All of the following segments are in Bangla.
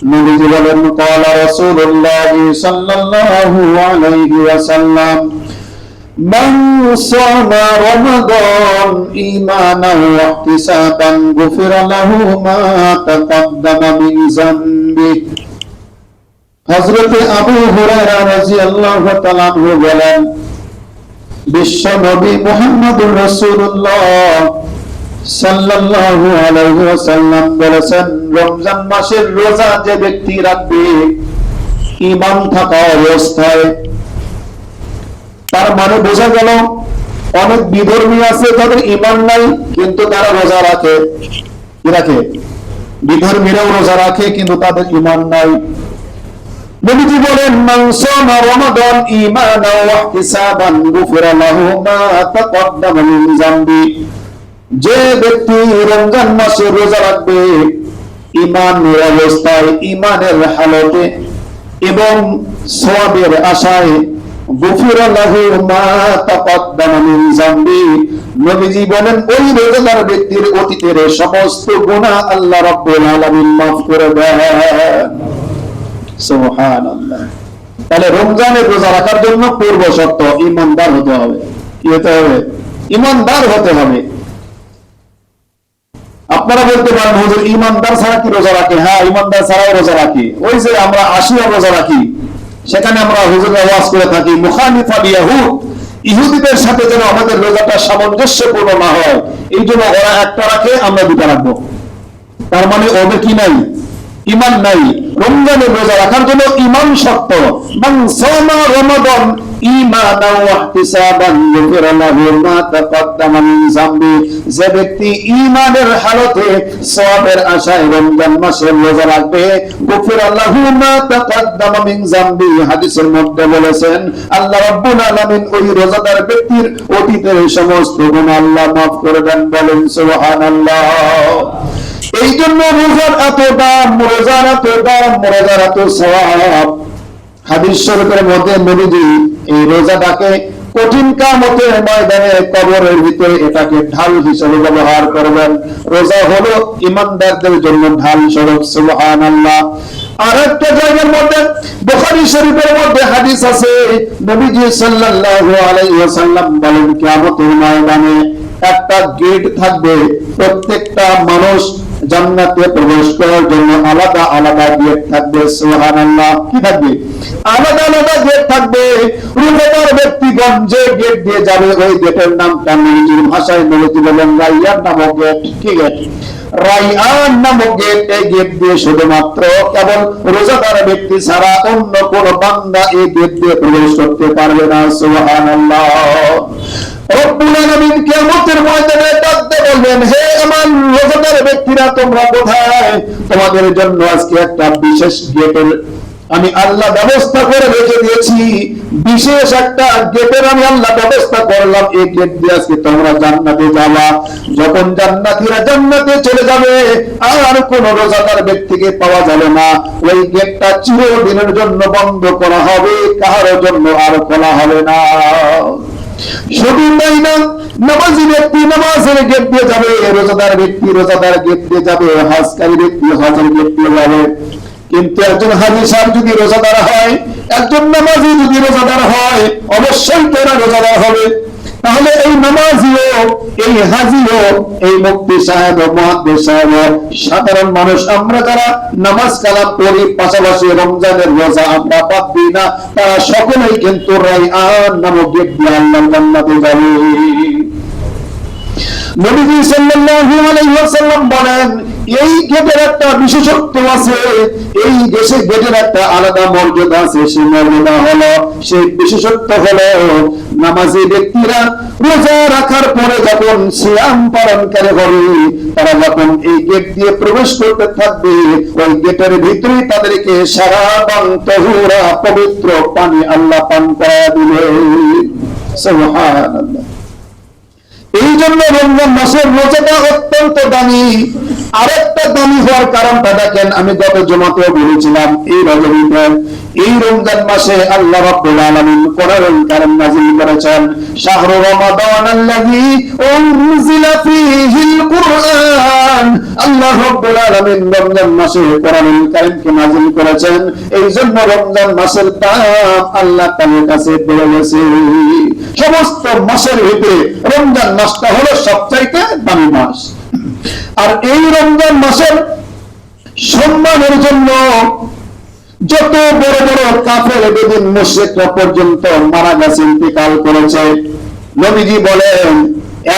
নবীজি বলেন ক্বালা রাসূলুল্লাহ সাল্লাল্লাহু আলাইহি ওয়াসাল্লাম মান সামা রমাদান ঈমানান ওয়া ইহতিসাবান গুফিরা লাহু মা তাকাদ্দামা মিন যামবি। হযরত আবু হুরায়রা রাদিয়াল্লাহু তাআলা আনহু বলেন বিশ্ব নবী মুহাম্মদুর রাসূলুল্লাহ সাল্লাল্লাহু আলাইহি ওয়াসাল্লাম বলেছেন রমজান মাসের রোজা যে ব্যক্তি রাখবে ঈমান থাকা অবস্থায়, তার মানে বোঝা গেল অনেক বিধর্মী আছে তাদের ঈমান নাই কিন্তু তারা রোজা রাখে। কি রাখে? বিধর্মীরাও রোজা রাখে কিন্তু তাদের ঈমান নাই। নবীজি বলেন মান সামা রমাদান ঈমানান ওয়া ইহতিসাবান গুফিরা লাহু মা তাকাদ্দামা মিন যামবি। যে ব্যক্তি রমজান মাসে রোজা রাখবে ঈমানের অবস্থায়, ঈমানের হালতে এবং সওয়াবের আশায়, গুফিরা লাহু মা তাকাদ্দামা মিন যামবি, নবীজি বলেন ওই রোজাদার ব্যক্তির অতীতের সমস্ত গুনাহ আল্লাহ রাব্বুল আলামিন মাফ করে দেন। সুবহানাল্লাহ। তাহলে রমজানের রোজা রাখার জন্য পূর্ব শর্ত ঈমানদার হতে হবে। কি হতে হবে? ঈমানদার হতে হবে। আপনারা বলতে পারেন হুজুর ঈমানদার ছাড়া কি রোজা রাখে? হ্যাঁ, ঈমানদার ছাড়াও রোজা রাখি। ওই যে আমরা আশিয়া রোজা রাখি, সেখানে আমরা হুজুরের ওয়াজ করে থাকি মুখালিফা বিয়াহুদ, ইহুদিদের সাথে যেন আমাদের রোজাটা সামঞ্জস্যপূর্ণ না হয়, এই জন্য ওরা একটা রাখে, আমরা দুটা রাখবো। তার মানে ওদের কি নাই? ঈমান নাই। রমজানের রোজা রাখার জন্য ঈমান শর্ত। মান সামা রমাদান ঈমানান ওয়া ইহতিসাবান গুফিরা লাহু মা তাকাদ্দামা মিন যামবি, যে ব্যক্তি ঈমানের হালতে সওয়াবের আশায় রমজান মাসের রোজা রাখবে, গুফিরা লাহু মা তাকাদ্দামা মিন যামবি, হাদিসের মধ্যে বলেছেন আল্লাহ রাব্বুল আলামিন ওই রোজাদার ব্যক্তির অতীতের সমস্ত গুনাহ আল্লাহ মাফ করে দেন। বলেন সুবহানাল্লাহ। এই জন্য রোজার এত দাম, রোজার এত দাম, রোজার এত সওয়াব। হাদিস শরীফের মধ্যে নবীজি এই রোজাটাকে কঠিন কিয়ামতের ময়দানে কবরের ভিতরে এটাকে ঢাল হিসেবে ব্যবহার করবেন। রোজা হলো ঈমানদারদের জন্য ঢাল স্বরূপ। সুবহানাল্লাহ। আর একটা জায়গার মধ্যে বুখারী শরীফের মধ্যে হাদিস আছে, নবীজি সাল্লাল্লাহু আলাইহি ওয়াসাল্লাম বলেন কিয়ামতের ময়দানে একটা গেট থাকবে, প্রত্যেকটা মানুষ জান্নাতে প্রবেশ করার জন্য আলাদা আলাদা গেট থাকবে। সুবহানাল্লাহ। কি থাকবে? আলাদা আলাদা গেট থাকবে। রোজাদার ব্যক্তিগণ যে গেট দিয়ে যাবে ওই গেটের নামটা নবীজির ভাষায় নবীজি বলেন রাইয়ান নামক গেট। কি গেট? রাইয়ান নামক গেট। এই গেট দিয়ে শুধুমাত্র কেবল রোজাদার ব্যক্তি ছাড়া অন্য কোন বান্দা এই গেট দিয়ে প্রবেশ করতে পারবে না। সুবহানাল্লাহ। রব্বুল আলামিন কিয়ামতের ময়দানে ডাকতে বলবেন, হে আমার রোজাদার ব্যক্তিরা তোমরা কোথায়? তোমাদের জন্য আজকে একটা বিশেষ গেটের আমি আল্লাহ ব্যবস্থা করে রেখে দিয়েছি। বিশেষ একটা গেটের আমি আল্লাহ ব্যবস্থা করলাম। এই গেট দিয়ে আজকে তোমরা জান্নাতে যাবা। যখন জান্নাতীরা জান্নাতে চলে যাবে আর কোন রোজাদার ব্যক্তিকে পাওয়া যাবে না। ওই গেটটা চিরদিনের জন্য বন্ধ করা হবে, কারোর জন্য আর খোলা হবে না। শুধু তাই না, নামাজি ব্যক্তি নামাজের গেট দিয়ে যাবে, রোজাদার ব্যক্তি রোজাদার গেট দিয়ে যাবে, হজকারী ব্যক্তি হজের গেট দিয়ে যাবে। কিন্তু একজন হাজী সাহেব যদি রোজাদার হয়, একজন নামাজি যদি রোজাদার হয়, অবশ্যই তারা রোজাদার হবে। তাহলে এই নামাজিও, এই হাজীও, এই মুফতি সাহেব, মুহাদ্দিস সাহেব, সাধারণ মানুষ আমরা যারা নামাজ কালাম পড়ি, পাশাপাশি রমজানের রোজা আমরা বাদ দিই না, তারা সকলেই কিন্তু রায়্যান নামক গেট দিয়ে আল্লাহর জান্নাতে যাবে। নবীজি সাল্লাল্লাহু আলাইহি ওয়াসাল্লাম বলেন এই গেটের একটা বিশেষত্ব আছে, এই দেশে গেটের একটা আলাদা মর্যাদা আছে। সেই মর্যাদা হলো, সেই বিশেষত্ব হলো নামাজি ব্যক্তিরা রোজা রাখার পরে যখন সিয়াম পালনকারী হবে, তারা যখন এই গেট দিয়ে প্রবেশ করতে থাকবে, ওই গেটের ভিতরে তাদেরকে শারাবান তাহুরা, পবিত্র পানি আল্লাহ পান করা দিবে। সুবহানাল্লাহ। এই জন্য রমজান মাসের রোজাটা অত্যন্ত দামি। আরেকটা দামি হওয়ার কারণটা দেখেন, আমি গত জুমাতেও বলেছিলাম, এই রজনীতে এই রমজান মাসে আল্লাহ রাব্বুল আলামিন কোরআনুল কারীম নাযিল করেছেন, শাহরু রমাদানাল্লাযী উনজিলা ফীহিল কুরআন। আল্লাহ রাব্বুল আলামিন রমজান মাসে কোরআনুল কারীমকে নাযিল করেছেন, এই জন্য রমজান মাসের দাম আল্লাহ তাআলার কাছে বেড়ে গেছে। সমস্ত মাসের ভিতরে রমজান মাসটা হলো সবচাইতে দামি মাস। আর এই রমজান মাসের সম্মানের জন্য যত বড় বড় কাফের বেদিন মুশরিকরা পর্যন্ত মারা গেছে, ইন্তেকাল করেছে। নবীজি বলেন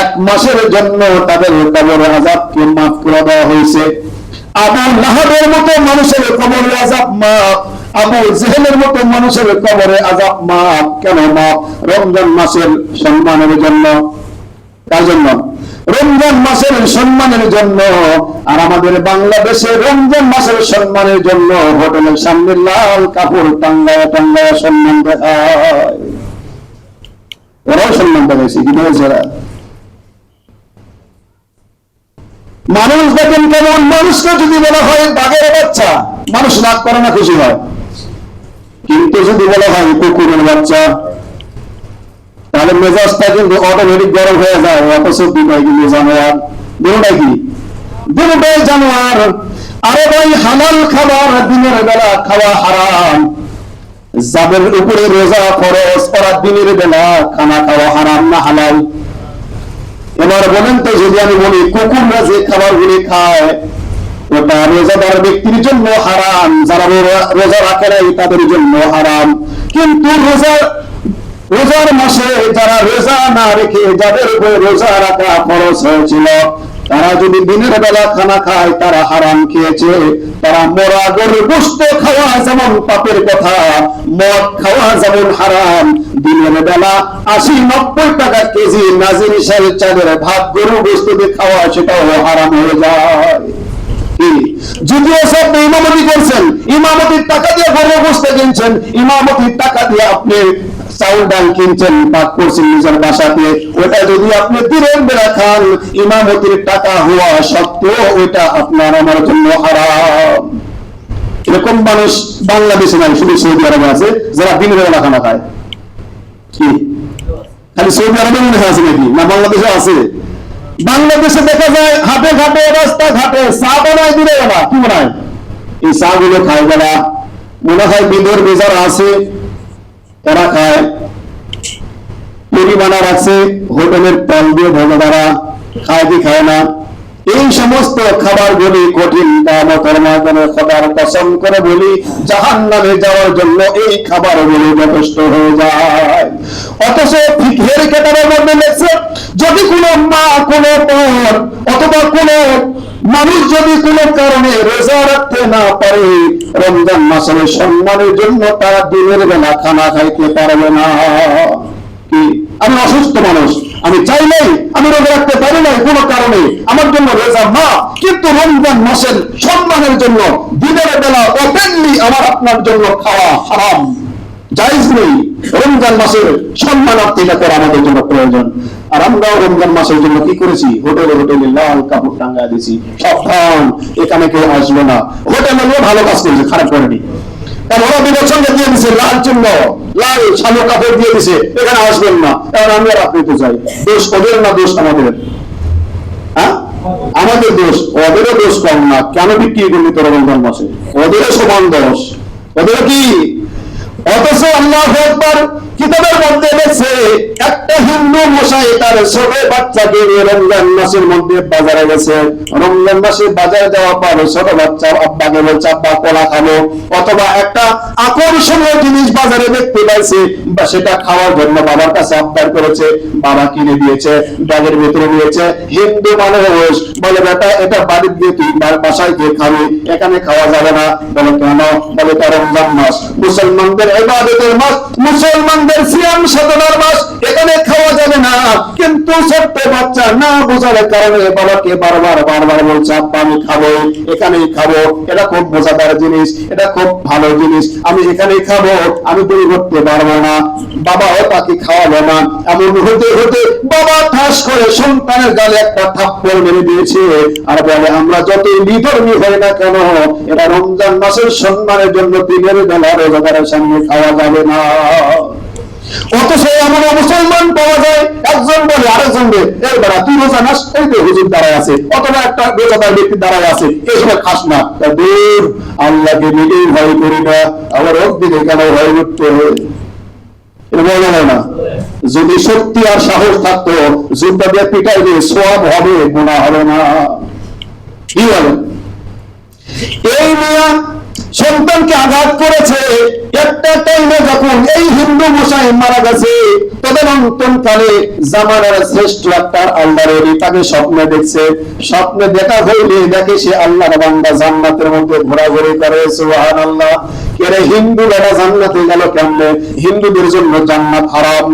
এক মাসের জন্য তাদের কবরের আযাবকে মাফ করে দেওয়া হয়েছে। আবু লাহাবের মতো মানুষের কবরের আযাব মাফ, আবু জেহেলের মতো মানুষের কবরে আযাব মাফ। কেন মাফ? রমজান মাসের সম্মানের জন্য। কার জন্য? রমজান মাসের সম্মানের জন্য। আর আমাদের বাংলাদেশে রমজান মাসের সম্মানের জন্য হোটেলের সামনে লাল কাপড় টাঙ্গায় টাঙ্গায় সম্মান দেখায়। ওরাও সম্মান দেখাইছে, কি বলছে? মানুষ দেখেন কেমন, মানুষকে যদি বলা হয় বাঘের বাচ্চা, মানুষ রাগ করে না, খুশি হয়। কিন্তু যদি বলা হয় কুকুরের বাচ্চা, তাহলে মেজাজটা কিন্তু অটোমেটিক গরম হয়ে যায়। অথচ দুটাই কিন্তু জানোয়ার, দুটাই কি? দুটাই জানোয়ার। আরে ভাই, হালাল খাবার দিনের বেলা খাওয়া হারাম, যাদের উপরে রোজা ফরজ ওরা দিনের বেলা খানা খাওয়া হারাম না হালাল? এবার বলেন তো, যদি আমি বলি কুকুররা যে খাবারগুলি খায় ওটা রোজাদার ব্যক্তির জন্য হারাম, যারা রোজা রাখে নাই তাদের জন্য হারাম। কিন্তু রোজার মাসে যারা রোজা না রেখে যাদের উপরে রোজা রাখা ফরজ হয়েছিল, তারা যদি দিনের বেলা খানা খায় তারা হারাম খেয়েছে। তারা মরা গরুর গোশত খাওয়া যেমন পাপের কথা, মদ খাওয়া যেমন হারাম, দিনের বেলা 80-90 টাকা কেজি নাজির শাহের চালের ভাত গরুর গোশত দিয়ে খাওয়া সেটাও হারাম হয়ে যায়। যদিও সব ইমামতি করছেন, ইমামতির টাকা দিয়ে গরুর গোশত কিনছেন, ইমামতির টাকা দিয়ে আপনি চাউল ডাল কিনছেন, পাক করছেন নিজের বাসাতে, ওটা যদি আপনি দিনের বেলা খান ইমামতির টাকা হওয়া সত্ত্বেও ওইটা আপনার আমার জন্য হারাম। এরকম মানুষ বাংলাদেশে নাই, শুধু সৌদি আরবে আছে যারা দিনের বেলা খানা খায়। কি খালি সৌদি আরবে মনে হয় আছে নাকি? না, বাংলাদেশে আছে। বাংলাদেশে দেখা যায় হাটে ঘাটে রাস্তা ঘাটে চা বানায় দিনের বেলা। কি বানায়? এই চা গুলো খায় বেলা, মনে হয় বিদর বেজার আছে তারা খায়। পরিমাণা রাখছে হোটেলের তেল দিয়ে ভোগা, তারা খায় কি খায় না? এই সমস্ত খাবার গুলি কঠিন দাম খোদার কসম করে বলি জাহান্নামে যাওয়ার জন্য এই খাবার গুলি যথেষ্ট হয়ে যায়। অথচ ফিকহের কিতাবের মধ্যে লেখছে, যদি কোনো মা, কোনো পর অথবা কোনো মানুষ যদি কোনো কারণে রোজা রাখতে না পারে, রমজান মাসের সম্মানের জন্য তারা দিনের বেলা খানা খাইতে পারবে না। কি? আমি অসুস্থ মানুষ, আমি চাইলেই আমি রোজা রাখতে পারি নাই কোনো কারণে, আমার জন্য রোজা মা, কিন্তু রমজান মাসের সম্মানের জন্য দিনের বেলা ওপেনলি আমার আপনার জন্য খাওয়া হারাম, জায়েজ নেই। রমজান মাসের সম্মানার্থে এটা করা আমাদের জন্য প্রয়োজন। আর আমরাও রমজান মাসের জন্য কি করেছি? হোটেলে হোটেলে লাল কাপড় টাঙ্গা দিয়েছি, সাবধান এখানে কেউ আসবে না। হোটেলে ভালো কাজ করেছে, খারাপ করেনি। কারণ ওরা বিবের সঙ্গে দিয়ে দিছে লাল চিহ্ন, লাল সাদা কাপড় দিয়ে দিছে, এখানে আসবেন না। কারণ আমি আর আপনি তো চাই, দোষ ওদের না দোষ আমাদের? হ্যাঁ, আমাদের দোষ, ওদেরও দোষ কম না। কেন বিক্রি করলি তোরা রমজান মাসে? ওদেরও সমান দোষ, ওদের কি? অথচ আল্লাহু আকবার কিতাবের মধ্যে লেখছে, একটা হিন্দু মশাই তার ছোট বাচ্চাকে রমজান মাসের মধ্যে বাজারে গেছে। রমজান মাসে বাজারে যাওয়ার পর ছোট বাচ্চা আব্বাকে বলছে, আব্বা কলা খাবো, অথবা একটা আকর্ষণীয় জিনিস বাজারে দেখতে পাইছে, বা সেটা খাওয়ার জন্য বাবার কাছে আবদার করেছে, বাবা কিনে দিয়েছে, ব্যাগের ভেতরে নিয়েছে। হিন্দু মানুষ বলে, বেটা এটা বাড়ির দিয়ে তুই বাসায় গিয়ে খাবি, এখানে খাওয়া যাবে না। বলে কেন? বলে তার রমজান মাস, মুসলমানদের ইবাদতের মাস, মুসলমানদের সিয়াম সাধনার মাস, এখানে খাওয়া যাবে না। কিন্তু ছোট্ট বাচ্চা না বোঝার কারণে বাবাকে বারবার বলছে, আব্বা আমি খাবো, এখানেই খাবো, এটা খুব মজাদার জিনিস, এটা খুব ভালো জিনিস, আমি এখানেই খাবো, আমি দেরি করতে পারবো না। বাবাও তাকে খাওয়ালো না। এমন হতে হতে বাবা ঠাস করে সন্তানের গালে একটা থাপ্পড় মেরে দিয়েছে আর বলে, আমরা যতই বিধর্মী হই না কেন, এটা রমজান মাসের সম্মানের জন্য দিনের বেলা রোজাদারের সামনে খাওয়া যাবে না। অথচ এমন মুসলমান পাওয়া যায়, একজন বলে আরেকজনকে, এর বেড়া তুই রোজা নাস, এই তো হুজুর দাঁড়ায় আছে, অথবা একটা রোজাদার ব্যক্তি দাঁড়ায় আছে, এই সময় খাস না। দূর, আল্লাহকে নিজেই ভয় করি না, আবার ওর দিকে কেন ভয় করতে হয়? এটা বলা যায় না। যদি শক্তি আর সাহস থাকতো, যুদ্ধ দিয়ে পিটাই দিয়ে সওয়াব হবে, গুনাহ হবে না। কি বলেন? এই মেয়া সন্তানকে আঘাত করেছে একটা টাইমে, যখন এই হিন্দু মশাই মারা গেছে, তদন্তকালে জামানার শ্রেষ্ঠ একটা আল্লাহর ওলি তাকে স্বপ্নে দেখছে। স্বপ্নে দেখা হইলে দেখে সে আল্লাহর বান্দা জান্নাতের মধ্যে ঘোরাঘুরি করে। সুবহানাল্লাহ। এর হিন্দু বেটা জান্নাতে গেল কেমনে? হিন্দুদের জন্য জান্নাত হারাম,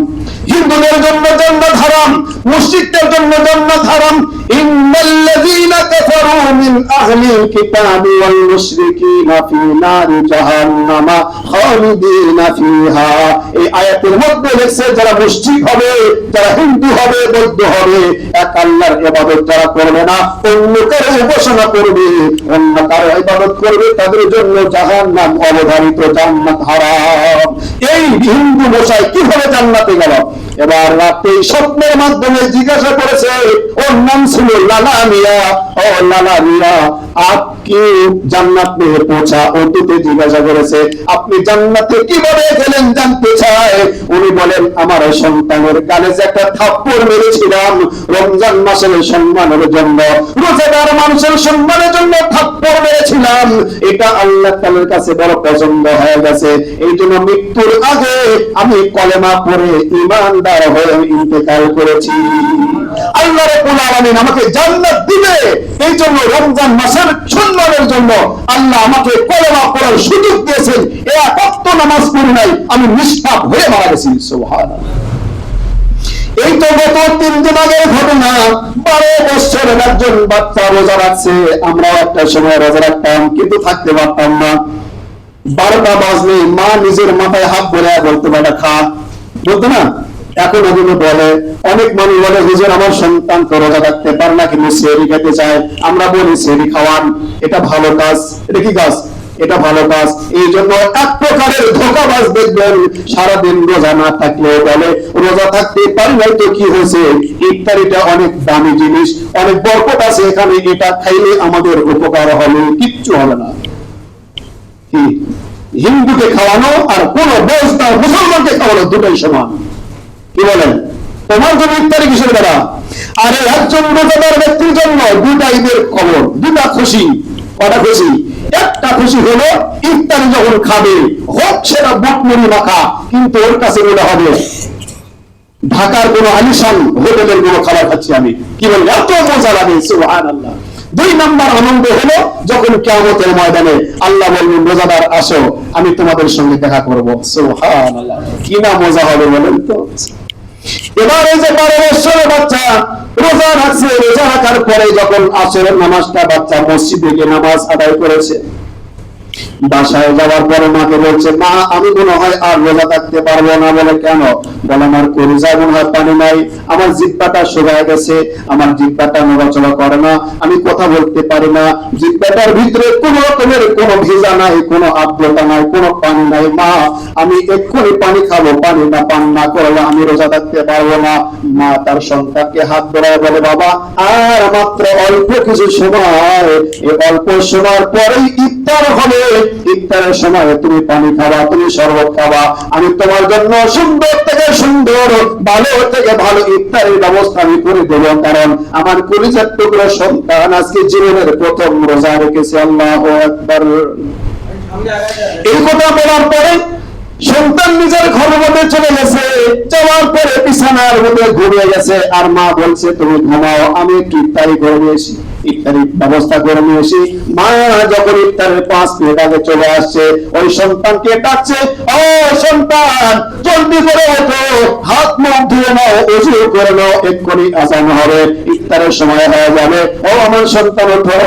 হিন্দুদের জন্য জান্নাত হারাম, মুশরিকদের জন্য জান্নাত হারাম। ইন্নাল্লাযীনা কাফারু মিন আহলিল কিতাবি ওয়াল মুশরিকিনা ফি নারি জাহান্নামা খালিদিনা ফিহা। এই আয়াতের মধ্যে লেখছে, যারা মুশরিক হবে, যারা হিন্দু হবে, বৌদ্ধ হবে, এক আল্লাহর ইবাদত যারা করবে না, অন্য কারো উপাসনা করবে, অন্য কারো ইবাদত করবে, তাদের জন্য জাহান্নাম অবধারিত, জান্নাত হারাম। এই হিন্দু মশাই কিভাবে জান্নাতে গেল? এবার রাতে স্বপ্নের মাধ্যমে জিজ্ঞাসা করেছে, ওর নাম ছিল লালা মিয়া। ও লালা মিয়া, আপনি জান্নাত নিয়ে পৌঁছা। ও দুটো জিজ্ঞাসা করেছে, আপনি জান্নাতে কিভাবে গেলেন জানতে চায়। উনি বলেন, আমার সন্তানের কানে যে একটা থাপ্পড় মেরেছিলাম রমজান মাসের সম্মানের জন্য, রোজাদার মানুষের সম্মানের জন্য থাপ্পড় মেরেছিলাম, এটা আল্লাহ তাআলার কাছে বড় পছন্দ হয়ে গেছে। এই জন্য মৃত্যুর আগে আমি কলেমা পড়ে ঈমানদার হয়ে ইন্তেকাল করেছি। আল্লাহ রাব্বুল আলামিন আমাকে জান্নাত দিবে, এই জন্য রমজান মাসের সম্মানের জন্য আল্লাহ আমাকে কলেমা পড়ার সুযোগ দিয়েছেন। এক ওয়াক্ত নামাজ পড়ি নাই, আমি নিষ্পাপ হয়ে মারা গেছি। সুবহানাল্লাহ। এই তো গত 3 দিন আগের ঘটনা। 12 বছরের একজন বাচ্চা রোজা রাখছে। আমরাও একটা সময় রোজা রাখতাম, কিন্তু থাকতে পারতাম না। 12টা বাজলে মা নিজের মাথায় হাত বলে বলতে পারে, খা, বলতো না? এখন ওগুলো বলে, অনেক মানুষ বলে, হুজুর আমার সন্তান তো রোজা রাখতে পারে না, কিন্তু সেহরি খেতে চায়। আমরা বলি সেহরি খাওয়ান, এটা ভালো কাজ। এটা কি কাজ? এটা ভালো কাজ। এই জন্য এক প্রকারের ধোঁকাবাজ দেখবেন, সারাদিন রোজা না থাকলেও বলে রোজা থাকতে পারি নাই তো কি হয়েছে, ইফতারিটা অনেক দামি জিনিস, অনেক বরকত আছে এখানে, এটা খাইলে আমাদের উপকার হবে। কিচ্ছু হবে না। কি? হিন্দুকে খাওয়ানো আর কোন বস্তা মুসলমানকে খাওয়ানো দুটোই সমান। কি বলেন? তোমার জন্য ইফতারি কিসের বেলা? আরে একজন রোজাদার ব্যক্তির জন্য দুটা ঈদের খবর, দুটা খুশি। কটা খুশি? একটা খুশি হলো ইফতারি যখন খাবে, হোক সেটা বুটমুড়ি মাখা, কিন্তু ওর কাছে মনে হবে ঢাকার কোন আলিশান হোটেলের কোন খাবার খাচ্ছি আমি। কি বলেন? এত মজা লাগে। সুবহানাল্লাহ। 2 নম্বর আনন্দ হলো যখন কিয়ামতের ময়দানে আল্লাহ বলবেন, রোজাদার আসো, আমি তোমাদের সঙ্গে দেখা করব। সুবহানাল্লাহ। কি না মজা হবে বলেন তো? এবার এই যে 12 বছরের বাচ্চা রোজা রাখছে, রোজা রাখার পরে যখন আসরের নামাজটা বাচ্চা মসজিদে গিয়ে নামাজ আদায় করেছে, বাসায় যাওয়ার পরে মাকে বলছে, মা আমি মনে হয় আর রোজা থাকতে পারবো না। বলে কেন? বলে আমার কলিজায় মনে হয় পানি নাই, আমার জিহ্বাটা শুকায় গেছে, আমার জিহ্বাটা নড়াচড়া করে না, আমি কথা বলতে পারি না, জিহ্বাটার ভিতরে কোন রকমের কোনো ভিজা নাই, কোনো আর্দ্রতা নাই, কোনো পানি নাই। মা আমি এক্ষুনি পানি খাবো, পানি না পান না করলে আমি রোজা থাকতে পারবো না। মা তার সন্তানকে হাত ধরায় বলে, বাবা আর মাত্র অল্প কিছু সময়, এই অল্প সময়ের পরেই ইফতার হবে, ইফতারের সময় তুমি পানি খাবা, তুমি শরবত খাবা, আমি তোমার জন্য সুন্দর থেকে সুন্দর, ভালো থেকে ভালো ইফতারের ব্যবস্থা আমি করে দেব, কারণ আমার কলিজার টুকরো সন্তান আজকে জীবনের প্রথম রোজা রেখেছে। আল্লাহু আকবার। এই কথা বলার পরে সন্তান নিজের ঘরের মধ্যে চলে গেছে, যাওয়ার পরে বিছানার মধ্যে ঘুমিয়ে গেছে, আর মা বলছে তুমি ঘুমাও, আমি একটু ইফতারি করে নিয়েছি। ইফতারি ব্যবস্থা করে নিয়ে এসে মা যখন ইফতারের 5 মিনিট আগে চলে আসছে, ওই সন্তানকে ডাকছে, ও সন্তান জলদি করে ওঠো, হাত মুখ ধুয়ে নাও, ওযু করে নাও, এক্ষুনি আযান হবে, ইফতারের সময় হয়ে যাবে। ও আমার সন্তান ওঠো,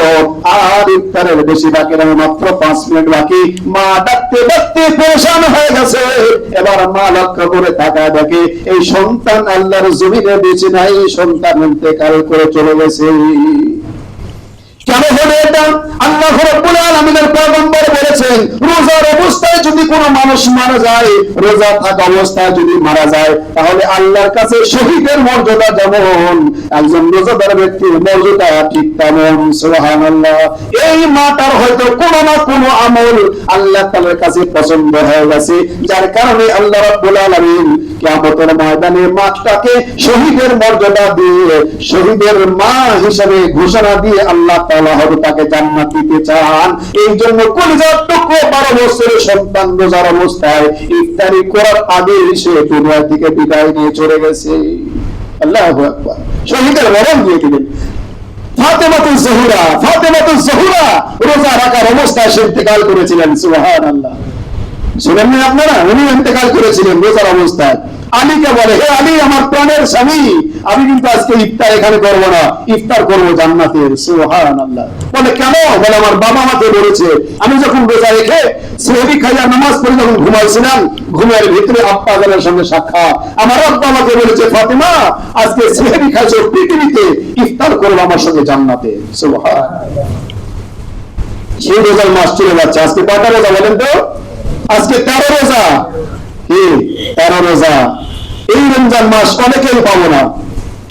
আর ইফতারের বেশি বাকি নেই, মাত্র 5 মিনিট বাকি। মা ডাকতে ডাকতে পেরেশান হয়ে গেছে। এবার মা লক্ষ্য করে তাকায় দেখে এই সন্তান আল্লাহর জমিনে বেঁচে নাই, সন্তান ইন্তেকাল করে চলে গেছে। কেন হলো এটা? আল্লাহ রাব্বুল আলামিনের পয়গম্বর বলেছেন, রোজার অবস্থায় যদি কোনো মানুষ মারা যায়, রোজা থাকা অবস্থায় যদি মারা যায়, তাহলে আল্লাহর কাছে শহীদের মর্যাদা যেমন, একজন রোজাদার ব্যক্তির মর্যাদা ঠিক তেমন। সুবহানাল্লাহ। এই মাটার হয়তো কোনো না কোনো আমল আল্লাহ তাআলার কাছে পছন্দ হয়ে গেছে, যার কারণে আল্লাহ রাব্বুল আলামিন কিয়ামতের ময়দানে মাটাকে শহীদের মর্যাদা দিয়ে, শহীদের মা হিসেবে ঘোষণা দিয়ে আল্লাহ তাআলা হয়তো তাকে জান্নাত দিতে চান। এই জন্য কলিজার টুকরো 12 বছরের সন্তান রোজার অবস্থায় ইফতারি করার আগে সে দুনিয়া থেকে বিদায় নিয়ে চলে গেছে। আল্লাহু আকবার। শহীদের মরণ দিয়ে দিলেন। ফাতেমাতুজ জোহরা রোজা রাখার অবস্থায় সে ইন্তেকাল করেছিলেন। সুবহানাল্লাহ। শুনেননি আপনারা? উনি ইন্তেকাল করেছিলেন রোজার অবস্থায়। আলীকে বলে, হে আলী আমার প্রাণের স্বামী, আমি কিন্তু আজকে ইফতার এখানে করবো না, ইফতার করবো জান্নাতের। সুবহানাল্লাহ। বলে কেন? বলে আমার বাবা আমাকে বলেছে, আমি যখন রোজা রেখে সেহরি খাইয়া নামাজ পড়ে যখন ঘুমাইছিলাম, ঘুমের ভিতরে আব্বা জানের সঙ্গে সাক্ষাৎ, আমার আব্বা আমাকে বলেছে, ফাতেমা আজকে সেহরি খাইছো পৃথিবীতে, ইফতার করবো আমার সঙ্গে জান্নাতে। সুবহানাল্লাহ। সেই রোজার মাস চলে যাচ্ছে। আজকে কয়টা রোজা বলেন তো? আজকে 13 রোজা। কি 13 রোজা? এই রমজান মাস অনেকেই পাবো না।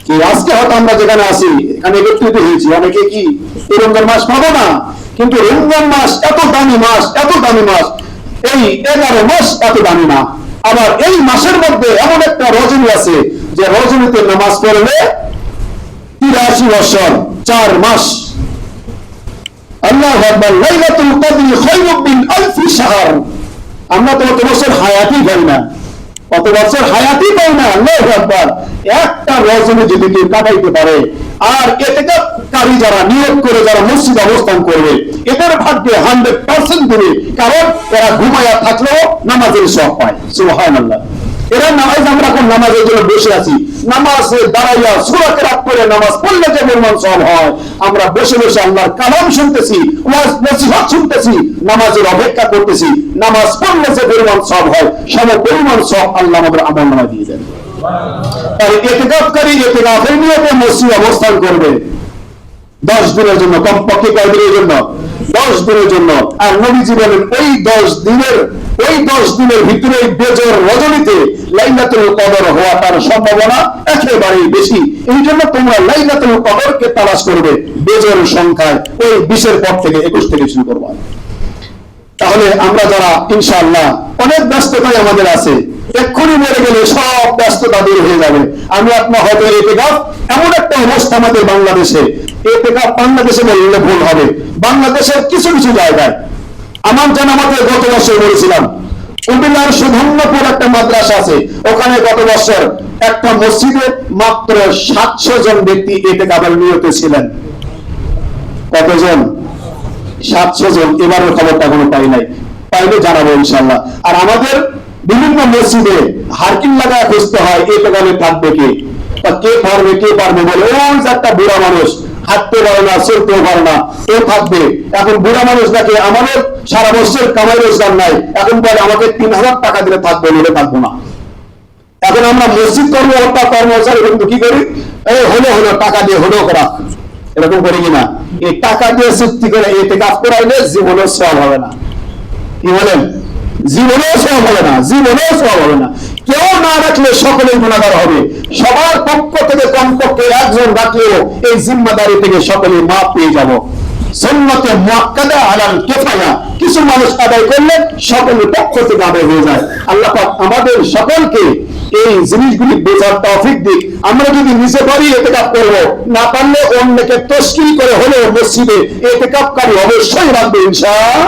কি আজকে হয়তো আমরা যেখানে আছি এখানে একত্রিত হয়েছি, অনেকে কি এই রমজান মাস পাবো না? কিন্তু রমজান মাস এত দামি মাস, এত দামি মাস, এই 11 মাস এত দামি না। আবার এই মাসের মধ্যে এমন একটা রজনী আছে যে রজনীতে নামাজ পড়লে 83 বছর 4 মাস। আল্লাহু আকবার। লাইলাতুল কদরি খায়রুম মিন আলফি শাহর। আমরা তো কত বছর হায়াতই পাই না, কত বছর হায়াতই পাই না। আল্লাহু আকবার। একটা রজনী যদি কেউ কাটাইতে পারে, আর ইতিকাফকারী যারা নিয়ত করে যারা মসজিদে অবস্থান করবে, এদের ভাগ্যে 100% দিবে, কারণ এরা ঘুমায়া থাকলেও নামাজের সওয়াব পায়। সুবহানাল্লাহ। এরা নামাজ, আমরা কোন নামাজের জন্য বসে আছি, নামাজে দাঁড়াইয়া সূরা কিরাত করে নামাজ পড়লে যে পরিমাণ সওয়াব হয়, আমরা বসে বসে আল্লাহর কালাম শুনতেছি, ওয়াজ নসিহত শুনতেছি, নামাজের অপেক্ষা করতেছি, নামাজ পড়লে যে পরিমাণ সওয়াব হয়, সম পরিমাণ সওয়াব আল্লাহ আমাদের আমলনামায় দিয়ে দেন। তাই ইতিকাফকারী ইতিকাফের নিয়তে মসজিদে অবস্থান করবে 10 দিনের জন্য, কমপক্ষে কয় দিনের জন্য? 10 দিনের জন্য। আর নবীজি বলেন ওই 10 দিনের ভিতরে বেজর রজনীতে লাইলাতুল কদর হওয়া তার সম্ভাবনা একেবারেই বেশি। এই জন্য তোমরা লাইলাতুল কদরকে তালাশ করবে বেজর সংখ্যায়, ওই 20 পর থেকে 21 থেকে শুরু করবা। তাহলে আমরা যারা ইনশাআল্লাহ অনেক ব্যস্ততায় আমাদের আছে, এক্ষুনি মরে গেলে সব ব্যস্ততা দূর হয়ে যাবে। আমি আপনার হয়তো ইতিকাফ এমন একটা অবস্থা আমাদের বাংলাদেশে, ইতিকাফ বাংলাদেশে বললে ভুল হবে, বাংলাদেশের কিছু কিছু জায়গায়, আমার জানামতে গত বছর বলেছিলাম কুমিল্লার সুধন্যপুর একটা মাদ্রাসা আছে, ওখানে গত বছর একটা মসজিদে মাত্র 700 জন ব্যক্তি ইতিকাফের নিয়তে ছিলেন। কতজন? 700 জন। এবারের খবরটা এখনো পাই নাই, পাইলে জানাবো ইনশাআল্লাহ। আর আমাদের বিভিন্ন মসজিদে হারকিন লাগায় খুঁজতে হয় ইতিকাফে থাকবে কে, বা কে পারবে বলে, ওই যে একটা বুড়া মানুষ হাঁটতে পারে না, চলতেও পারে না, ও থাকবে। এখন বুড়া মানুষ দেখে আমাদের সারা বছর কামাই রোজগার নাই, এখন বলে আমাকে 3000 টাকা দিলে থাকবো, নিলে থাকবো না। এখন আমরা মসজিদ কর্মকর্তা কর্মচারী কিন্তু কি করি, এই হলো টাকা দিয়ে হলো করা, এরকম করি কিনা? এই টাকা দিয়ে চুক্তি করে ইতিকাফ করাইলে জীবনেও সওয়াব হবে না। কি বলেন? জীবনেও সওয়াব হবে না, জীবনেও সওয়াব হবে না। কেউ না রাখলে সকলেই গুনাহগার হবে। সবার পক্ষ থেকে কমপক্ষে একজন রাখলেও এই জিম্মাদারি থেকে সকলেই মাপ পেয়ে যাব। সুন্নতে মুআক্কাদা আলাল কিফায়া, কিছু মানুষ আদায় করলে সকলের পক্ষ থেকে আদায় হয়ে যায়। আল্লাহ পাক আমাদের সকলকে এই জিনিসগুলি বোঝার তৌফিক দিক। আমরা যদি নিজে পারি ইতিকাফ করব, না পারলে অন্যকে তশকিল করে হলেও মসজিদে ইতিকাফকারী অবশ্যই রাখবে ইনশাআল্লাহ।